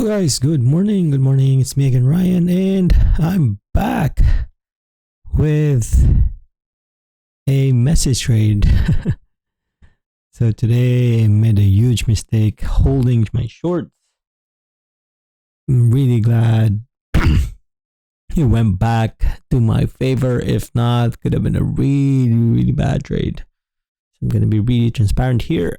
Hello guys, good morning. Good morning. It's me again, Ryan, and I'm back with a message trade. So today I made a huge mistake holding my shorts. I'm really glad it went back to my favor. If not, could have been a really bad trade. So I'm gonna be really transparent here.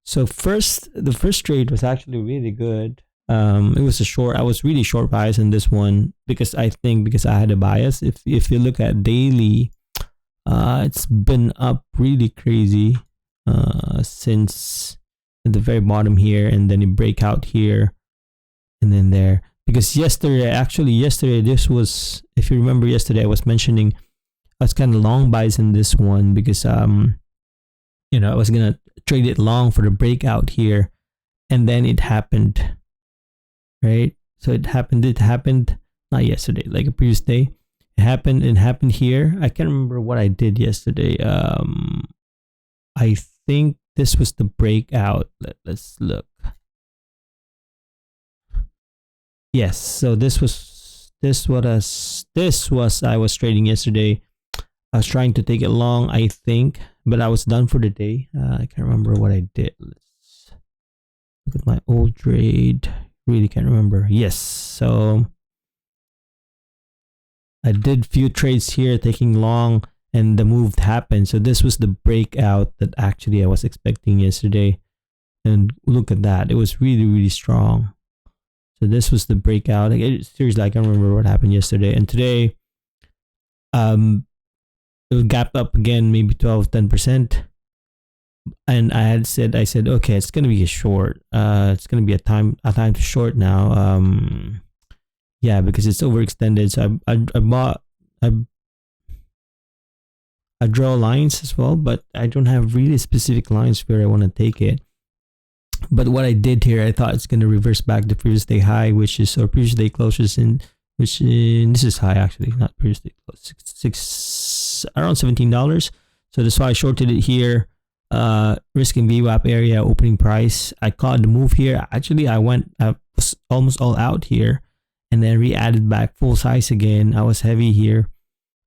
So the first trade was actually really good. It was a short. I was really short bias in this one because I had a bias. If you look at daily, it's been up really crazy since at the very bottom here, and then it break out here, and then there. Because yesterday, this was, if you remember yesterday, I was mentioning I was kind of long bias in this one because I was gonna trade it long for the breakout here, and then it happened, right? So it happened not yesterday, like a previous day. It happened here. I can't remember what I did yesterday. I think this was the breakout. Let's look. Yes, so this was I was trading yesterday. I was trying to take it long, I think, but I was done for the day. I can't remember what I did. Let's look at my old trade. Really can't remember. Yes, so I did few trades here taking long, and the move happened. So this was the breakout that actually I was expecting yesterday. And look at that. It was really strong. So this was the breakout. Seriously, I can't remember what happened yesterday. And today, it gapped up again, maybe 12-10%. And I said, okay, it's gonna be a short. It's gonna be a time to short now. Yeah, because it's overextended. So I draw lines as well, but I don't have really specific lines where I want to take it. But what I did here, I thought it's gonna reverse back the previous day high, previous day closures this is high actually, not previous day close, around $17. So that's why I shorted it here, risking VWAP area opening price. I caught the move here. Actually, I was almost all out here, and then re-added back full size again. I was heavy here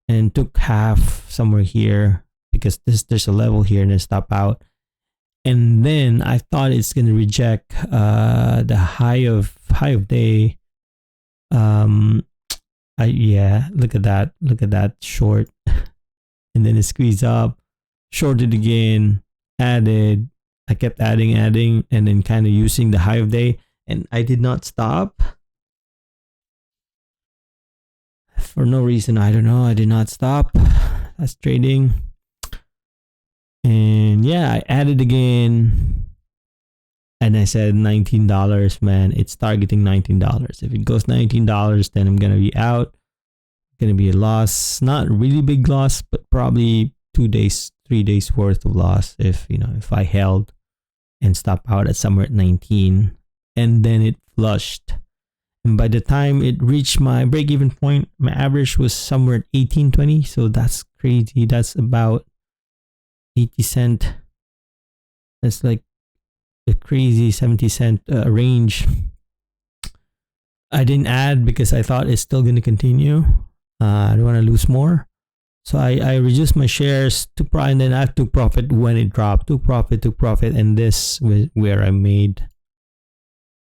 and took half somewhere here because there's a level here and then stop out. And then I thought it's gonna reject the high of day. Look at that short, and then it squeezed up, shorted again, added. I kept adding, and then kind of using the high of day, and I did not stop for no reason. I don't know. I did not stop. That's trading. And yeah, I added again, and I said $19, man. It's targeting $19. If it goes $19, then I'm gonna be out. Gonna be a loss, not really big loss, but probably 2 days, 3 days worth of loss if I held and stop out at somewhere at 19, and then it flushed. And by the time it reached my break-even point, my average was somewhere at 18.20. So that's crazy. That's about 80 cent. That's like the crazy 70-cent range. I didn't add because I thought it's still going to continue. I don't want to lose more. So I reduced my shares, and then I took profit when it dropped. Took profit, and this was where I made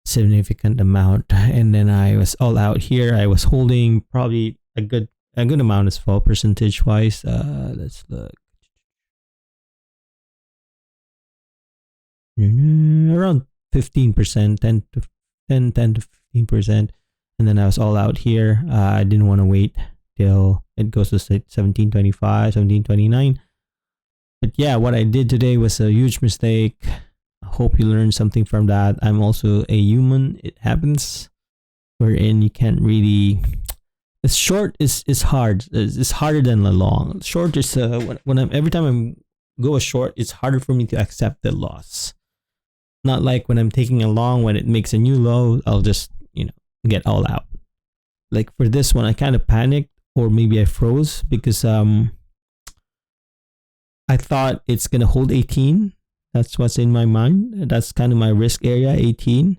significant amount. And then I was all out here. I was holding probably a good amount as well, percentage wise. Let's look. Around 15%, 10 to 15%, and then I was all out here. I didn't want to wait till it goes to 17.25, 17.29. But yeah, what I did today was a huge mistake. I hope you learned something from that. I'm also a human. It happens, wherein you can't really. The short is hard. It's harder than the long. Short is every time I go a short, it's harder for me to accept the loss. Not like when I'm taking a long, when it makes a new low, I'll just, get all out. Like for this one, I kind of panicked, or maybe I froze because I thought it's going to hold 18. That's what's in my mind. That's kind of my risk area, 18.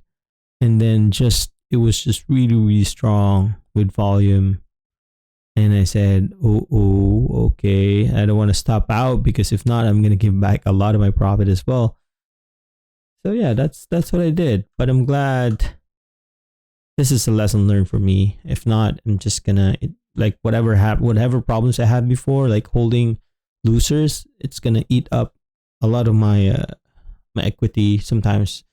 and then it was just really, really strong with volume. And I said, okay, I don't want to stop out, because if not, I'm gonna give back a lot of my profit as well. So yeah, that's what I did. But I'm glad this is a lesson learned for me. If not, I'm just gonna, like, whatever problems I had before, like holding losers, it's gonna eat up a lot of my my equity. Sometimes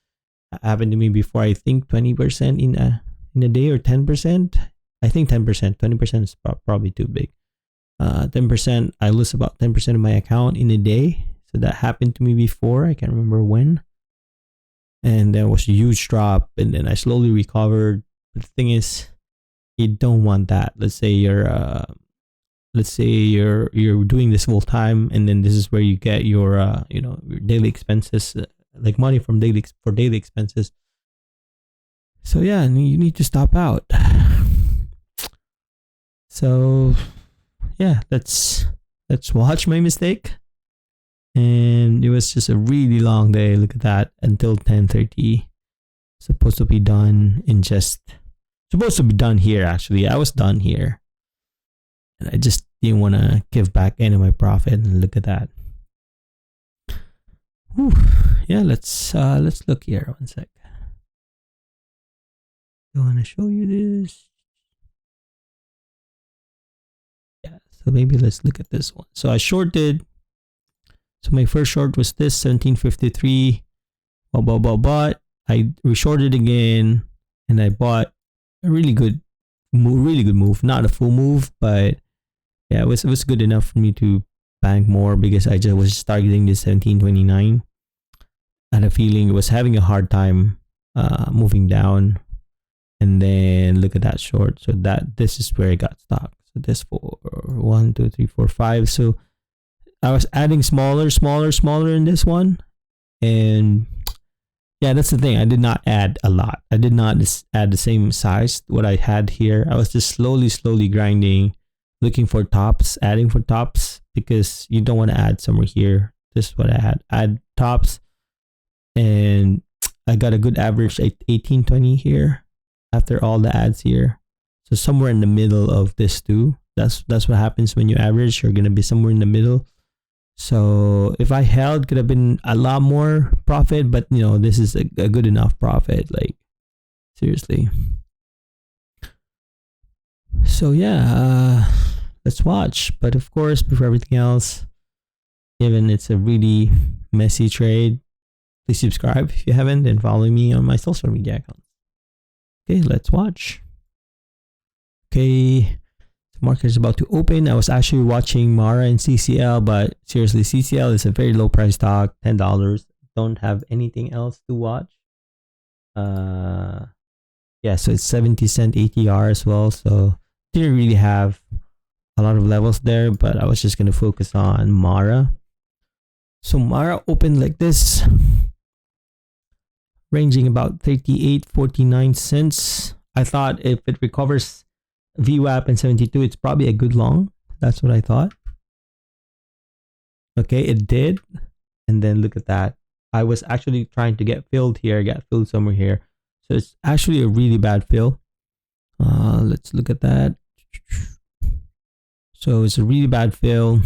happened to me before. I think 20% in a day, or 10%. I think 10%. 20% is probably too big. 10%. I lose about 10% of my account in a day. So that happened to me before. I can't remember when. And there was a huge drop, and then I slowly recovered. But the thing is, you don't want that. Let's say you're doing this full time, and then this is where you get your your daily expenses, like money from daily expenses. So yeah, you need to stop out. So yeah, let's watch my mistake. And it was just a really long day. Look at that, until 10:30. Supposed to be done here. Actually, I was done here, and I just didn't want to give back any of my profit. And look at that. Whew. Yeah, let's look here. One sec. I want to show you this. Yeah, so maybe let's look at this one. So I shorted. So my first short was this 1753. But I reshorted again, and I bought a really good move. Not a full move, but yeah, it was good enough for me to bank more, because I just was targeting this 1729. I had a feeling it was having a hard time moving down. And then look at that short. So this is where I got stuck. So this 1, 2, 3, 4, 5. So I was adding smaller in this one. And yeah, that's the thing. I did not add a lot. I did not add the same size what I had here. I was just slowly grinding, looking for tops, adding for tops, because you don't want to add somewhere here. This is what I had. Add tops, and I got a good average at 1820 here after all the ads here. So somewhere in the middle of this two. That's what happens when you average. You're gonna be somewhere in the middle. So if I held, could have been a lot more profit, but this is a good enough profit, like seriously. So yeah, let's watch. But of course, before everything else, given it's a really messy trade, please subscribe if you haven't, and follow me on my social media accounts. Okay, let's watch. Okay. Market is about to open. I was actually watching Mara and CCL, but seriously, CCL is a very low price stock, $10. Don't have anything else to watch. Yeah, so it's 70-cent ATR as well. So didn't really have a lot of levels there, but I was just gonna focus on Mara. So Mara opened like this, ranging about 38.49 cents. I thought if it recovers VWAP and 72, it's probably a good long. That's what I thought. Okay, it did. And then look at that. I was actually trying to get filled here, got filled somewhere here. So it's actually a really bad fill. Let's look at that. So it's a really bad fill.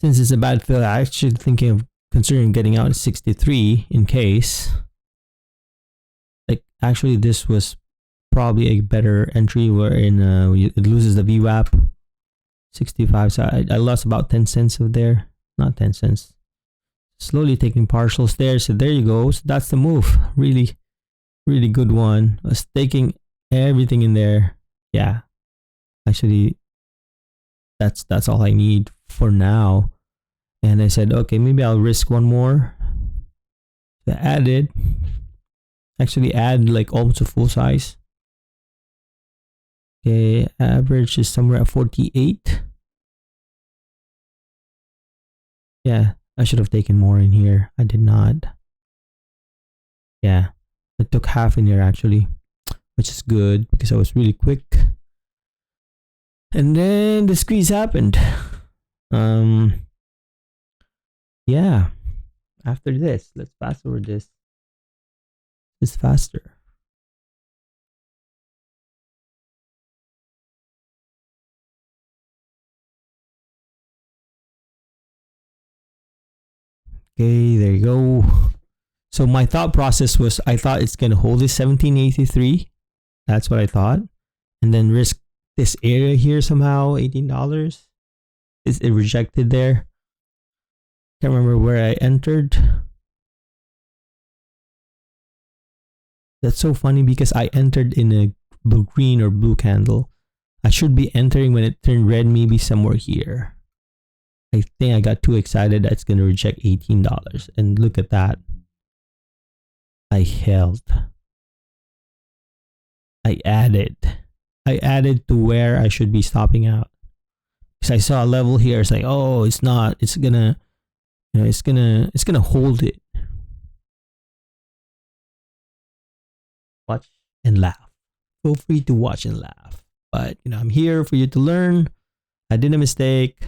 Since it's a bad fill, I actually thinking of considering getting out at 63 in case. Like, actually, this was probably a better entry, wherein it loses the VWAP 65. So I lost about 10 cents of there. Not 10 cents. Slowly taking partials there. So there you go. So that's the move. Really good one. I was taking everything in there. Yeah. Actually, that's all I need for now. And I said, okay, maybe I'll risk one more. So I added. Actually add like almost a full size. Okay, average is somewhere at 48. Yeah, I should have taken more in here. I did not. Yeah, I took half in here actually, which is good because I was really quick. And then the squeeze happened. Yeah, after this, let's fast forward this. It's faster. Okay, there you go. So my thought process was I thought it's going to hold this 1783. That's what I thought. And then risk this area here somehow, $18. Is it rejected there? Can't remember where I entered. That's so funny because I entered in a green or blue candle. I should be entering when it turned red, maybe somewhere here. I think I got too excited that it's going to reject $18. And look at that. I held. I added to where I should be stopping out. Because I saw a level here. It's like, oh, it's not. It's gonna, it's gonna hold it. Watch and laugh. Feel free to watch and laugh. But I'm here for you to learn. I did a mistake.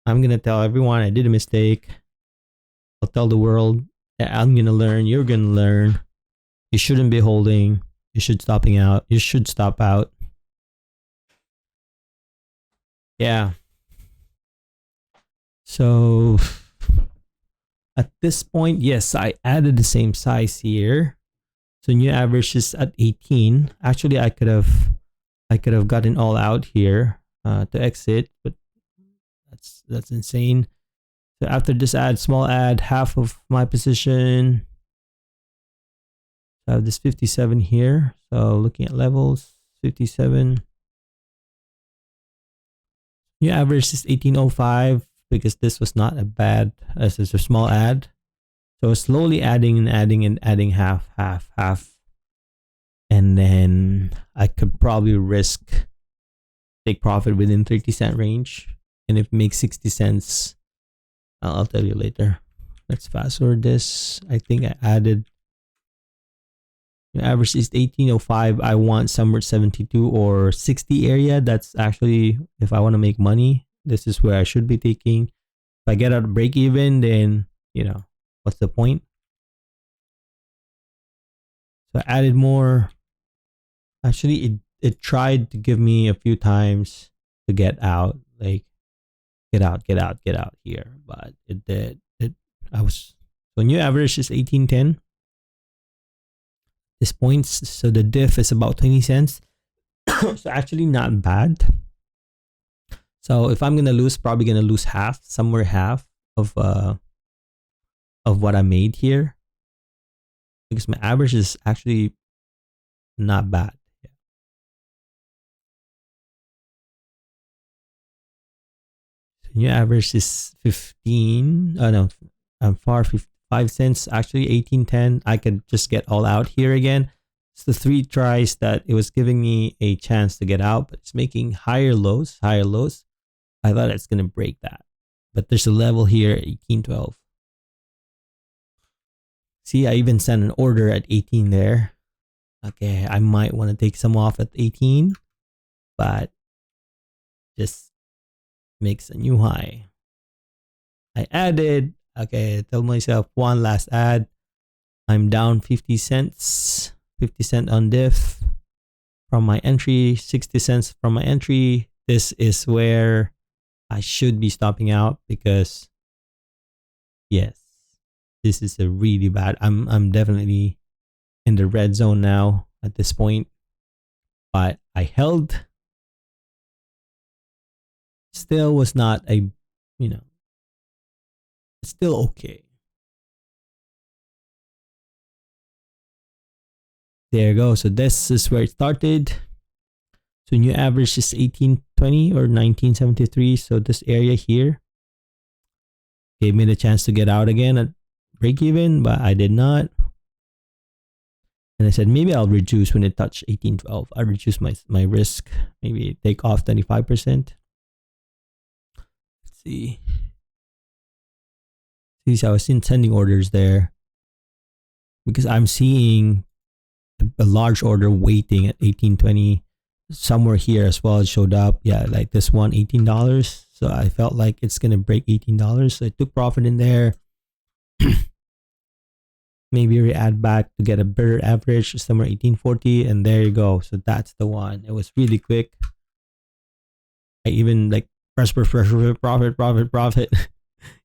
I'm gonna tell everyone I did a mistake. I'll tell the world that I'm gonna learn. You're gonna learn. You shouldn't be holding. You should stopping out. You should stop out. Yeah. So at this point, yes, I added the same size here. So new average is at 18. Actually, I could have gotten all out here to exit, but that's insane. So after this ad, small ad, half of my position. I have this 57 here. So looking at levels, 57. New average is 1805 because this was not a bad, as it's a small ad. So slowly adding and adding half. And then I could probably take profit within 30-cent range. And if it makes 60 cents, I'll tell you later. Let's fast forward this. I think I added. The average is 1805. I want somewhere 72 or 60 area. That's actually, if I want to make money, this is where I should be taking. If I get out of break even, then, what's the point? So I added more. Actually, it tried to give me a few times to get out. Like, get out here. But it did. So new average is 1810. This points, so the diff is about 20 cents. So actually not bad. So if I'm gonna lose, probably gonna lose somewhere half of what I made here, because my average is actually not bad. Yeah. So new average is 15. Oh no, I'm far 5 cents. Actually 1810. I could just get all out here again. It's the 3 tries that it was giving me a chance to get out, but it's making higher lows. I thought it's gonna break that, but there's a level here, 1812. See, I even sent an order at 18 there. Okay, I might want to take some off at 18, but just makes a new high. I added. Okay, I tell myself one last ad. I'm down 50 cents. 50 cents on diff from my entry. 60 cents from my entry. This is where I should be stopping out because, yes, this is a really bad. I'm definitely in the red zone now at this point. But I held. Still was not a, still okay. There you go. So this is where it started. So new average is 1820 or 1973. So this area here gave me the chance to get out again at break even, but I did not. And I said maybe I'll reduce when it touched 1812. I reduce my risk. Maybe take off 25%. Let's see. See, I was sending orders there because I'm seeing a large order waiting at 1820 somewhere here as well. It showed up. Yeah, like this one, $18. So I felt like it's gonna break $18. So I took profit in there. maybe re-add back to get a better average, somewhere 1840, and there you go. So that's the one. It was really quick. I even like press, profit.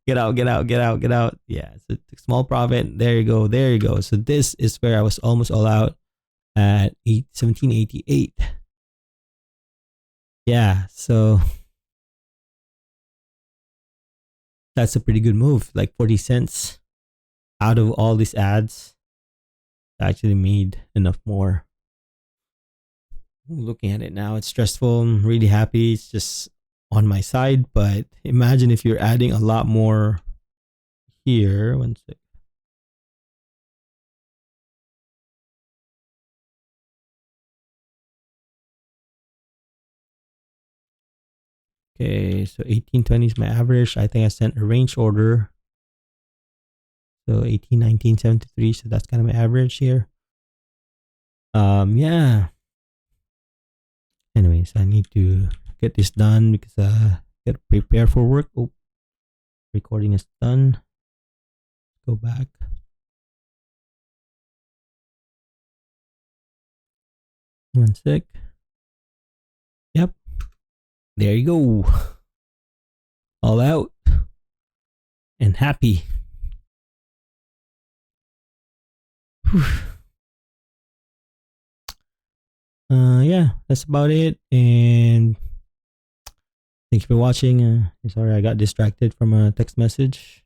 Get out, get out, get out, get out. Yeah, so small profit. There you go, there you go. So this is where I was almost all out at 1788. Yeah, so that's a pretty good move. Like 40 cents out of all these ads. I actually made enough more. Looking at it now, it's stressful. I'm really happy. It's just on my side, but imagine if you're adding a lot more here. One sec. Okay, so 1820 is my average. I think I sent a range order. So 18, 19, 73. So that's kind of my average here. Yeah. Anyways, I need to get this done because get prepared for work. Oh, recording is done. Go back. One sec. Yep. There you go. All out and happy. Whew. Yeah, that's about it. And thank you for watching. Sorry, I got distracted from a text message.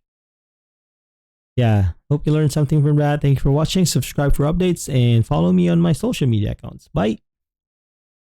Yeah, hope you learned something from that. Thank you for watching. Subscribe for updates and follow me on my social media accounts. Bye.